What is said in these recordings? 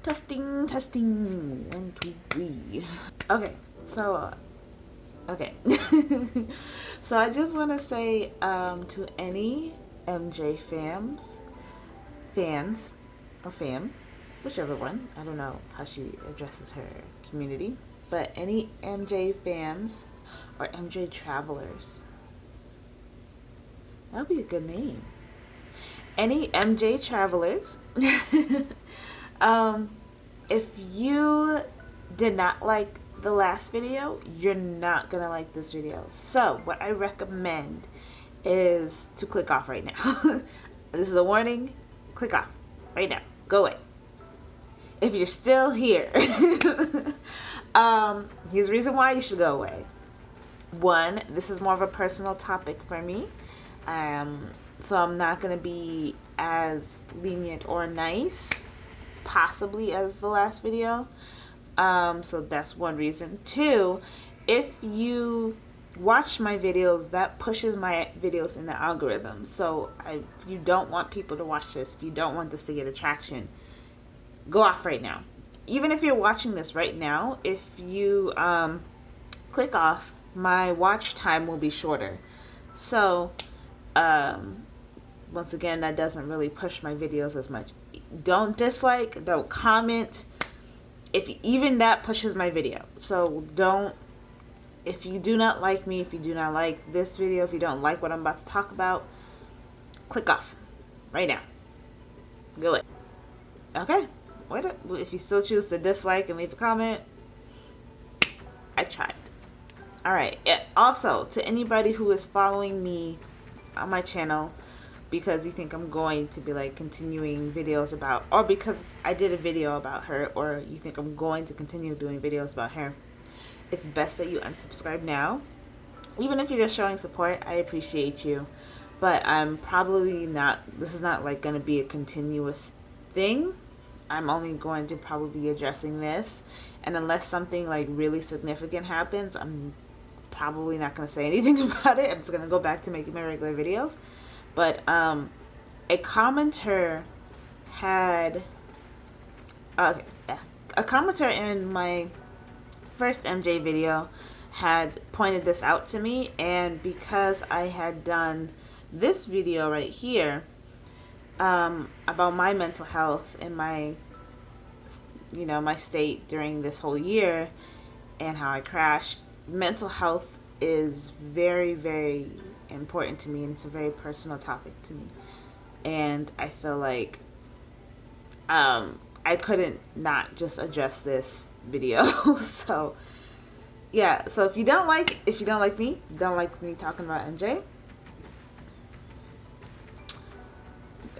Testing, testing. 1, 2, 3. Okay, so so I just want to say to any MJ fans, or fam, whichever one. I don't know how she addresses her community, but any MJ fans or MJ travelers. That would be a good name. Any MJ travelers. If you did not like the last video, you're not gonna like this video. So what I recommend is to click off right now. This is a warning. Click off right now. Go away. If you're still here, here's the reason why you should go away. One, this is more of a personal topic for me. So I'm not gonna be as lenient or nice possibly as the last video. So that's one reason. Two, if you watch my videos, that pushes my videos in the algorithm. So if you don't want people to watch this, if you don't want this to get attraction, go off right now. Even if you're watching this right now, if you click off, my watch time will be shorter. So once again, that doesn't really push my videos as much. Don't dislike, don't comment. Even that pushes my video. So if you do not like me, if you do not like this video, if you don't like what I'm about to talk about, click off right now. Go ahead. Okay. If you still choose to dislike and leave a comment, I tried. Alright. Also, to anybody who is following me on my channel because you think I'm going to be like continuing videos about, or because I did a video about her, or you think I'm going to continue doing videos about her, it's best that you unsubscribe now. Even if you're just showing support, I appreciate you. But I'm probably not, this is not like going to be a continuous thing. I'm only going to probably be addressing this. And unless something like really significant happens, I'm probably not going to say anything about it. I'm just going to go back to making my regular videos. But a commenter had, a commenter in my first MJ video had pointed this out to me, and because I had done this video right here about my mental health and my state during this whole year and how I crashed, mental health is very, very important to me, and it's a very personal topic to me, and I feel like I couldn't not just address this video. So yeah, so if you don't like me talking about MJ,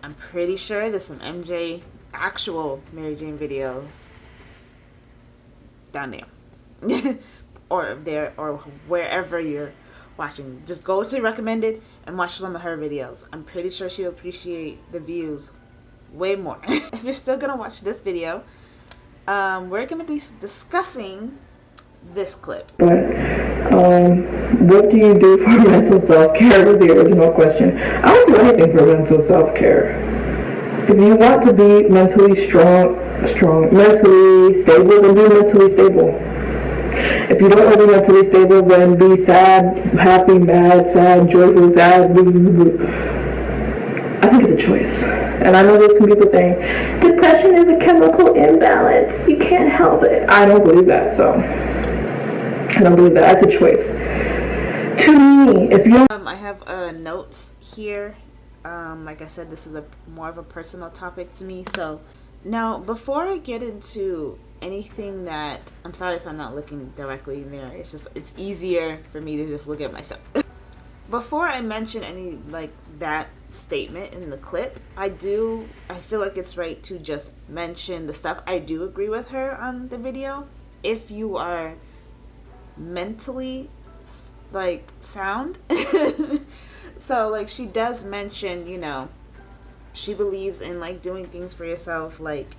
I'm pretty sure there's some MJ actual Mary Jane videos down there or there, or wherever you're watching. Just go to recommended and watch some of her videos. I'm pretty sure she'll appreciate the views way more. If you're still gonna watch this video, we're gonna be discussing this clip. But what do you do for mental self-care is the original question. I don't do anything for mental self-care. If you want to be mentally mentally stable, then be mentally stable. If you don't want to be mentally stable, then be sad, happy, mad, sad, joyful, sad. I think it's a choice. And I know there's some people saying, depression is a chemical imbalance. You can't help it. I don't believe that, so. I don't believe that. That's a choice. To me, if you I have notes here. Like I said, this is more of a personal topic to me. So now, before I get into anything that, I'm sorry if I'm not looking directly in there. It's easier for me to just look at myself. Before I mention any like that statement in the clip, I feel like it's right to just mention the stuff I do agree with her on the video. If you are mentally like sound. So like she does mention, she believes in like doing things for yourself. Like,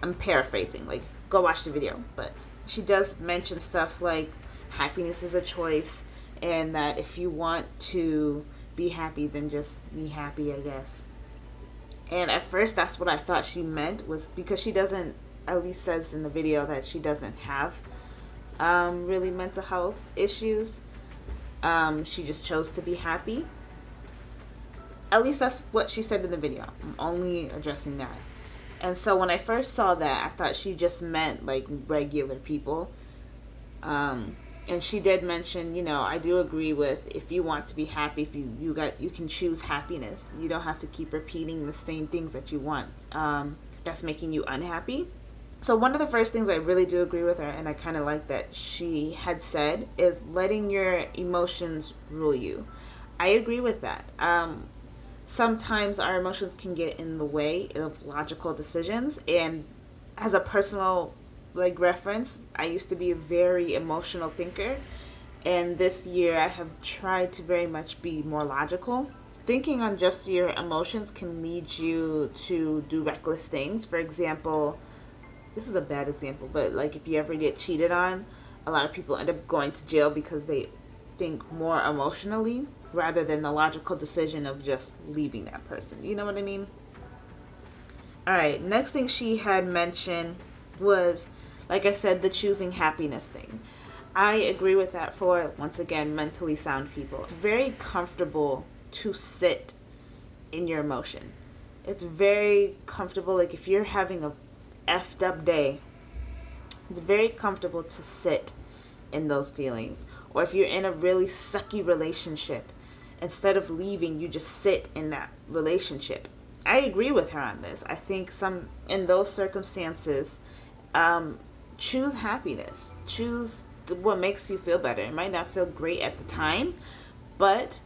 I'm paraphrasing, like go watch the video, but she does mention stuff like happiness is a choice, and that if you want to be happy, then just be happy, I guess. And at first that's what I thought she meant, was because she doesn't at least says in the video that she doesn't have really mental health issues. She just chose to be happy. At least that's what she said in the video. I'm only addressing that. And so when I first saw that, I thought she just meant like regular people. And she did mention, you know, I do agree with, if you want to be happy, if you can choose happiness. You don't have to keep repeating the same things that you want. That's making you unhappy. So one of the first things I really do agree with her, and I kind of like that she had said, is letting your emotions rule you. I agree with that. Sometimes our emotions can get in the way of logical decisions, and as a personal like reference, I used to be a very emotional thinker, and this year I have tried to very much be more logical. Thinking on just your emotions can lead you to do reckless things. For example, this is a bad example, but like if you ever get cheated on, a lot of people end up going to jail because they think more emotionally rather than the logical decision of just leaving that person. You know what I mean? All right, next thing she had mentioned was, like I said, the choosing happiness thing. I agree with that for, once again, mentally sound people. It's very comfortable to sit in your emotion. It's very comfortable. Like if you're having a effed up day, it's very comfortable to sit in those feelings. Or if you're in a really sucky relationship, instead of leaving, you just sit in that relationship. I agree with her on this. I think in those circumstances, choose happiness. Choose what makes you feel better. It might not feel great at the time, but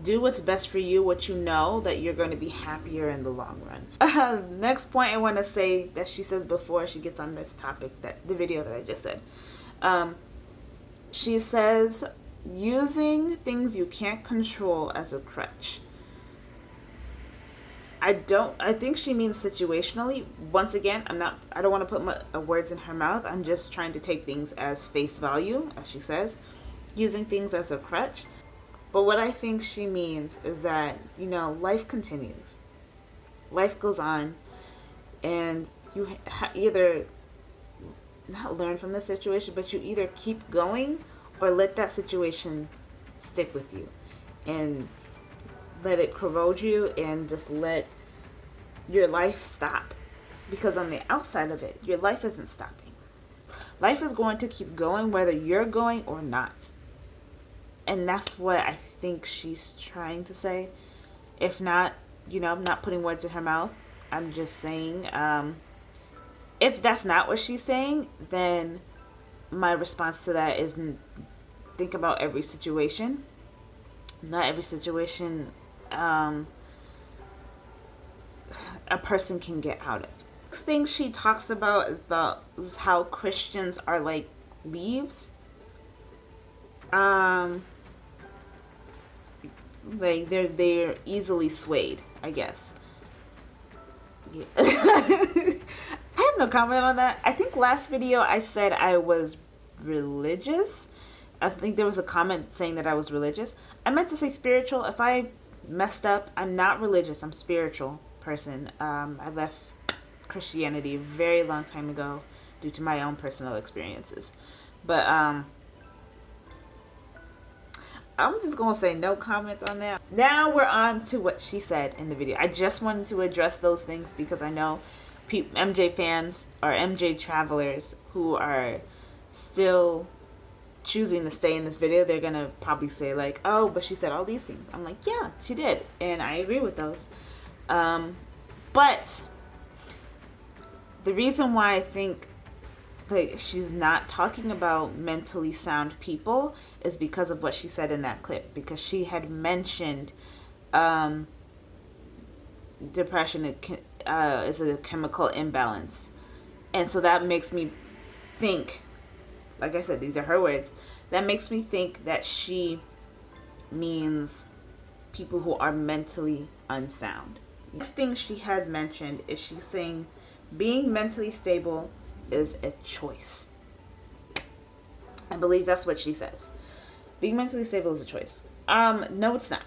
do what's best for you, what you know that you're going to be happier in the long run. Next point I want to say that she says before she gets on this topic, that the video that I just said. She says, using things you can't control as a crutch. I think she means situationally. Once again, I don't want to put words in her mouth. I'm just trying to take things as face value, as she says, using things as a crutch. But what I think she means is that, you know, life continues. Life goes on, and you either not learn from the situation, but you either keep going or let that situation stick with you and let it corrode you and just let your life stop. Because on the outside of it, your life isn't stopping. Life is going to keep going whether you're going or not. And that's what I think she's trying to say. If not, you know, I'm not putting words in her mouth. I'm just saying, if that's not what she's saying, then my response to that is think about every situation. Not every situation a person can get out of. Next thing she talks about is how Christians are like leaves. Like they're easily swayed, I guess. Yeah. I have no comment on that. I think last video I said I was religious. I think there was a comment saying that I was religious. I meant to say spiritual. If I messed up, I'm not religious. I'm a spiritual person. I left Christianity a very long time ago due to my own personal experiences. But I'm just going to say no comment on that. Now we're on to what she said in the video. I just wanted to address those things because I know MJ fans or MJ travelers who are still choosing to stay in this video, they're going to probably say like, oh, but she said all these things. I'm like, yeah, she did. And I agree with those. But the reason why I think like she's not talking about mentally sound people is because of what she said in that clip, because she had mentioned depression is a chemical imbalance, and so that makes me think, like I said, these are her words, that makes me think that she means people who are mentally unsound. Next thing she had mentioned is she's saying being mentally stable is a choice. I believe that's what she says. Being mentally stable is a choice. No, it's not.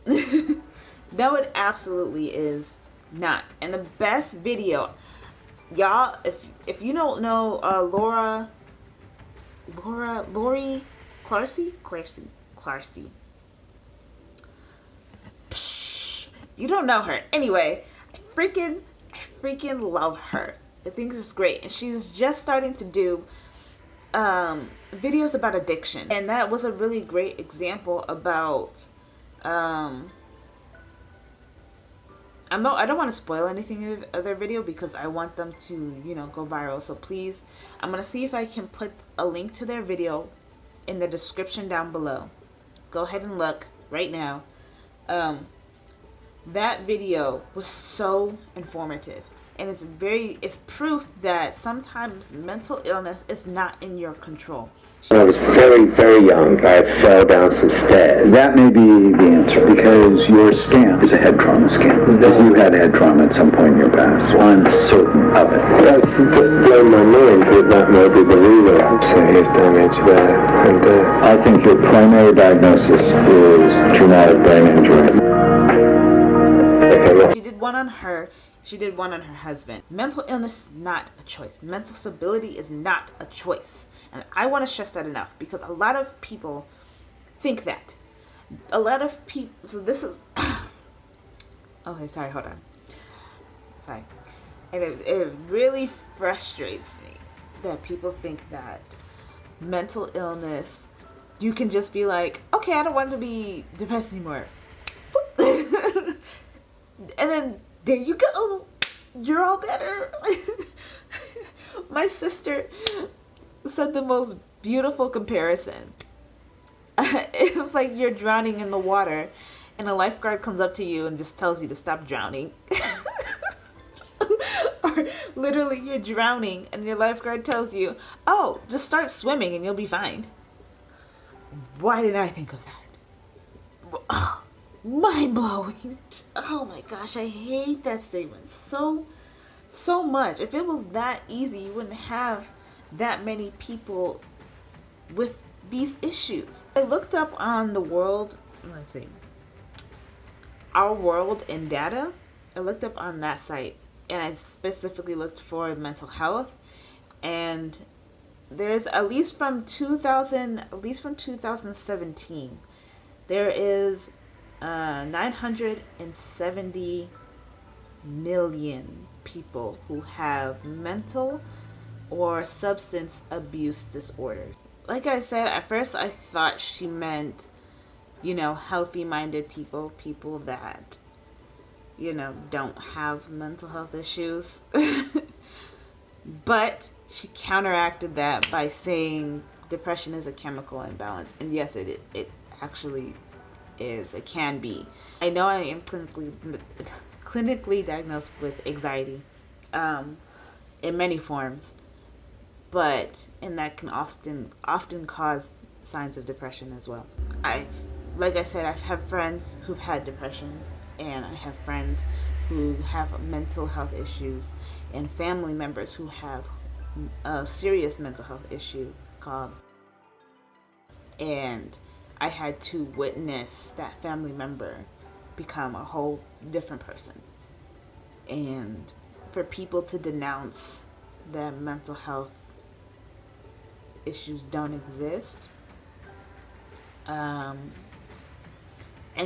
No, it absolutely is not. And the best video, y'all, if you don't know Lori Clarcy. Psh, you don't know her. Anyway, I freaking love her. I think this is great. And she's just starting to do videos about addiction. And that was a really great example about I don't want to spoil anything of their video because I want them to, you know, go viral. So please, I'm going to see if I can put a link to their video in the description down below. Go ahead and look right now. That video was so informative, and it's proof that sometimes mental illness is not in your control. When I was very, very young, I fell down some stairs. That may be the answer, because your scam is a head trauma scam. Because you had head trauma at some point in your past. I'm certain of it. That's just blown my mind that that might be the reason. Serious damage there. And I think your primary diagnosis is traumatic brain injury. She did one on her. She did one on her husband. Mental illness is not a choice. Mental stability is not a choice. And I want to stress that enough because a lot of people think that. A lot of people... So this is... Okay, sorry, hold on. Sorry. And it really frustrates me that people think that mental illness, you can just be like, okay, I don't want to be depressed anymore. And then there you go. You're all better. My sister said the most beautiful comparison. It's like you're drowning in the water and a lifeguard comes up to you and just tells you to stop drowning. Or literally you're drowning and your lifeguard tells you, oh, just start swimming and you'll be fine. Why didn't I think of that? Oh, mind-blowing. Oh my gosh, I hate that statement so much. If it was that easy, you wouldn't have that many people with these issues. I looked up on the world, let's see, Our World in Data. I looked up on that site and I specifically looked for mental health, and there's at least from 2017 there is 970 million people who have mental or substance abuse disorders. Like I said, at first I thought she meant, you know, healthy-minded people, people that, you know, don't have mental health issues. But she counteracted that by saying depression is a chemical imbalance. And yes, it actually is. It can be. I know I am clinically diagnosed with anxiety in many forms, but that can often cause signs of depression as well. Like I said, I've had friends who've had depression, and I have friends who have mental health issues, and family members who have a serious mental health issue and I had to witness that family member become a whole different person. And for people to denounce that mental health issues don't exist, and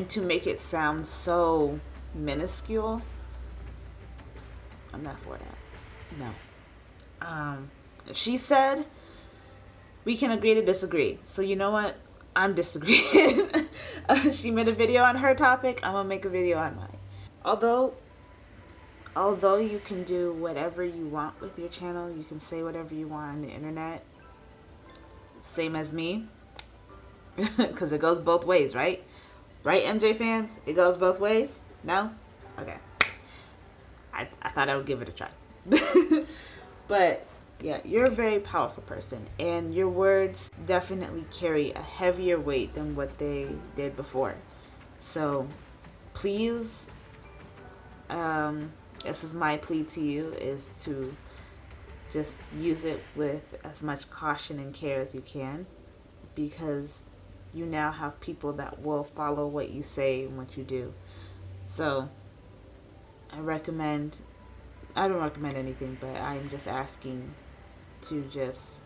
to make it sound so minuscule, I'm not for that. No. She said we can agree to disagree. So you know what? I'm disagreeing. She made a video on her topic. I'm gonna make a video on mine. Although you can do whatever you want with your channel, you can say whatever you want on the internet. Same as me. Because it goes both ways, right? Right, MJ fans? It goes both ways? No? Okay. I thought I would give it a try. But yeah, you're a very powerful person, and your words definitely carry a heavier weight than what they did before. So please, this is my plea to you, is to just use it with as much caution and care as you can, because you now have people that will follow what you say and what you do. So I recommend I don't recommend anything, but I'm just asking to just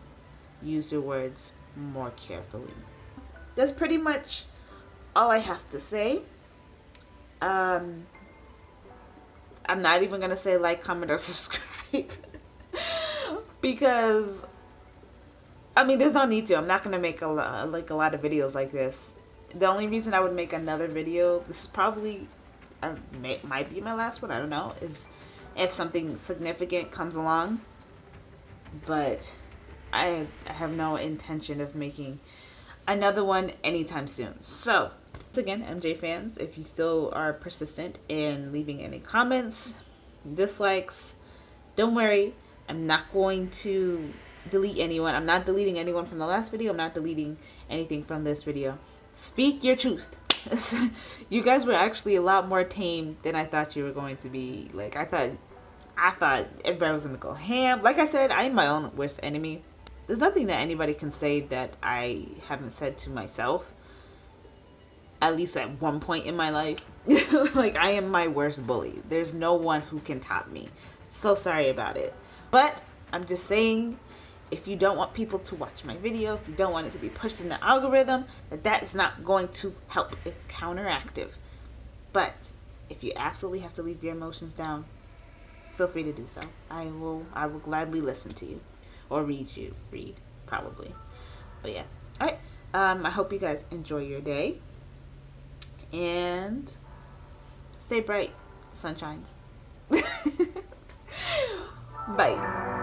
use your words more carefully. That's pretty much all I have to say. I'm not even gonna say like, comment, or subscribe because I mean, there's no need to. I'm not gonna make a lot of videos like this. The only reason I would make another video, this is probably might be my last one, I don't know, is if something significant comes along. But I have no intention of making another one anytime soon. So once again, MJ fans, if you still are persistent in leaving any comments, dislikes, don't worry, I'm not going to delete anyone. I'm not deleting anyone from the last video. I'm not deleting anything from this video. Speak your truth. You guys were actually a lot more tame than I thought you were going to be. Like, I thought everybody was gonna go ham. Like I said, I'm my own worst enemy. There's nothing that anybody can say that I haven't said to myself, at least at one point in my life. Like, I am my worst bully. There's no one who can top me. So sorry about it. But I'm just saying, if you don't want people to watch my video, if you don't want it to be pushed in the algorithm, that is not going to help. It's counteractive. But if you absolutely have to leave your emotions down, feel free to do so. I will gladly listen to you. Or read probably. But yeah. Alright. I hope you guys enjoy your day. And stay bright, sunshines. Bye.